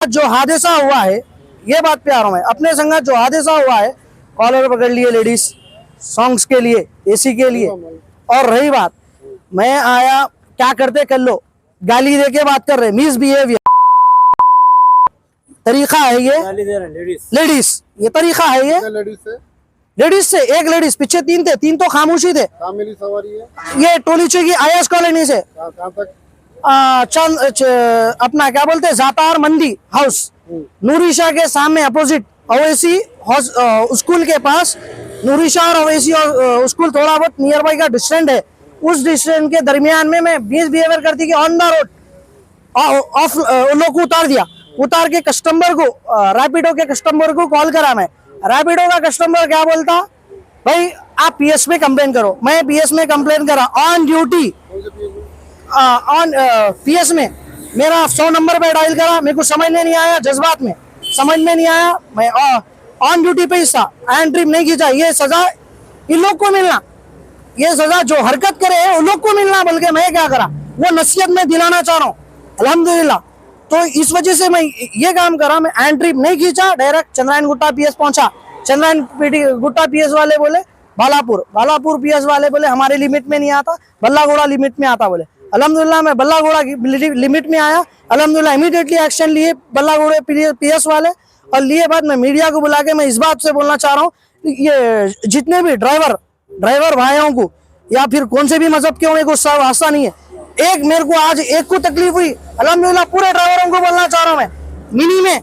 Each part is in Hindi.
जो हादसा हुआ है, ये बात पे आ रहा हूं मैं, अपने संग जो हादसा हुआ है, कॉलर पकड़ लिए लेडीज सॉन्ग्स के लिए, एसी के लिए। और रही बात, मैं आया, क्या करते कर लो, गाली दे के बात कर रहे, मिस बिहेवियर तरीका है ये। लेडीज ये तरीका है ये। लेडीज से एक लेडीज, पीछे तीन थे, तीन तो खामोशी थे। मिली सवारी है ये टोलीची की आयास कॉलोनी से कहाँ तक? अपना क्या बोलते हैं, जातार मंदी हाउस, नूरिशा के सामने अपोजिट ओवैसी स्कूल के पास। नूरिशा और ओवैसी स्कूल थोड़ा बहुत नियर बाई का डिस्टेंस है। उस डिस्टेंस के दरमियान में मैं मिस बिहेवियर करती कि ऑन द रोड ऑफ लोग को उतार दिया। उतार के कस्टमर को, रैपिडो के कस्टमर को कॉल करा। मैं रैपिडो का कस्टमर क्या बोलता, भाई आप पीएस में कंप्लेन करो। मैं पीएस में कंप्लेन करा ऑन ड्यूटी, ऑन पीएस में मेरा 100 नंबर पे डायल करा। मेरे को समझ में नहीं आया, जज्बात में समझ में नहीं आया, मैं ऑन ड्यूटी पे हिस्सा हैंड ट्रिप नहीं खींचा। ये सजा इन लोग को मिलना, ये सजा जो हरकत करे उन लोग को मिलना। बल्कि मैं क्या करा, वो नसीहत में दिलाना चाह रहा हूँ अल्हम्दुलिल्लाह। तो इस वजह से मैं ये काम करा, मैं हैंड ट्रिप नहीं खींचा, डायरेक्ट चंद्रायन गुट्टा पीएस पहुंचा। चंद्रायन गुट्टा पीएस वाले बोले बालापुर पीएस वाले बोले हमारे लिमिट में नहीं आता, बल्लागोड़ा लिमिट में आता बोले। अल्हम्दुलिल्लाह मैं बल्लागोड़ा लिमिट में आया। अल्हम्दुलिल्लाह इमीडिएटली एक्शन लिए बल्लागोड़े पीएस वाले। और लिए बाद में मीडिया को बुला के मैं इस बात से बोलना चाह रहा हूँ, ये जितने भी ड्राइवर भाइयों को या फिर कौन से भी मजहब के होने को सब आशा नहीं है। एक मेरे को आज एक को तकलीफ हुई, अल्हम्दुलिल्लाह पूरे ड्राइवरों को बोलना चाह रहा हूँ मैं, मिनी में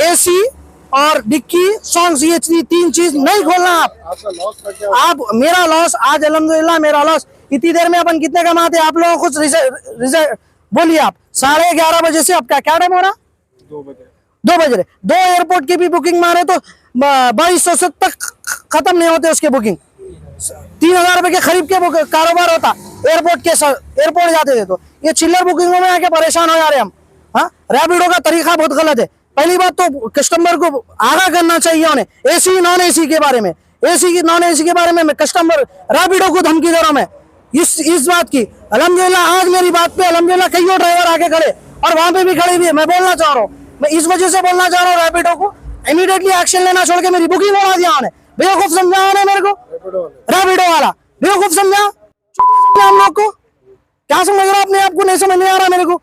एसी और डिक्की सॉन्ग्स, ये तीन चीज नहीं खोलना। आप मेरा लॉस आज अल्हम्दुलिल्लाह, मेरा लॉस इतनी देर में अपन कितने कमाते आप लोगों को कुछ बोलिए आप। 11:30 बजे से आपका क्या टाइम हो रहा, 2 बज रहे। 2 एयरपोर्ट की भी बुकिंग मारे तो 2200 से तक खत्म नहीं होते उसके बुकिंग। 3000 रुपए के करीब के कारोबार होता एयरपोर्ट जाते थे। तो ये चिल्लर बुकिंगों में आके परेशान हो जा रहे हम। हाँ, रैपिडो का तरीका बहुत गलत है। पहली बात तो कस्टमर को आगाह करना चाहिए उन्हें एसी नॉन एसी के बारे में। एसी नॉन एसी के बारे में मैं कस्टमर रैपिडो को धमकी दे रहा हूं मैं इस बात की। अल्हम्दुलिल्लाह आज मेरी बात पे अल्हम्दुलिल्लाह कई ड्राइवर आके खड़े और वहां पे भी खड़े भी है। मैं बोलना चाह रहा हूँ, मैं इस वजह से बोलना चाह रहा हूँ, रैपिडो को इमीडिएटली एक्शन लेना छोड़ के मेरी बुकिंग उड़ा दिया उन्हें। बेवकूफ समझा उन्हें मेरे को, रैपिडो वाला बेवकूफ समझा हम लोग को। क्या समझ रहा अपने आप को, नहीं समझ नहीं आ रहा मेरे को।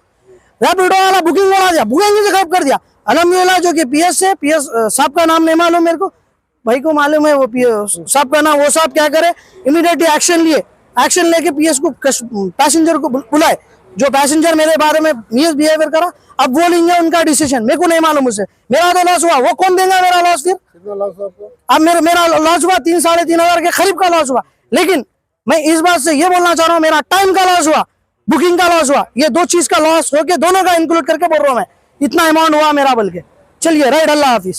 रैपिडो वाला बुकिंग उड़ा दिया, बुकिंग से खराब कर दिया। अल्हम्दुलिल्लाह जो कि पीएस से, पीएस साहब का नाम नहीं मालूम मेरे को, भाई को मालूम है वो साहब का नाम। वो साहब क्या करे, इमीडिएटली एक्शन लेके पीएस को पैसेंजर को बुलाए। जो पैसेंजर मेरे बारे में मिस बिहेवियर करा, अब वो लेंगे उनका डिसीजन, मेरे को नहीं मालूम उससे। मेरा तो लॉस हुआ, वो कौन देगा मेरा लॉस फिर? अब मेरा लॉस हुआ 3-3.5 हजार के करीब का लॉस हुआ। लेकिन मैं इस बात से ये बोलना चाह रहा हूँ, मेरा टाइम का लॉस हुआ, बुकिंग का लॉस हुआ, ये 2 चीज का लॉस हो के दोनों का इंक्लूड करके बोल रहा हूँ मैं। इतना अमाउंट हुआ मेरा, बल्कि चलिए राइट, अल्लाह हाफिज।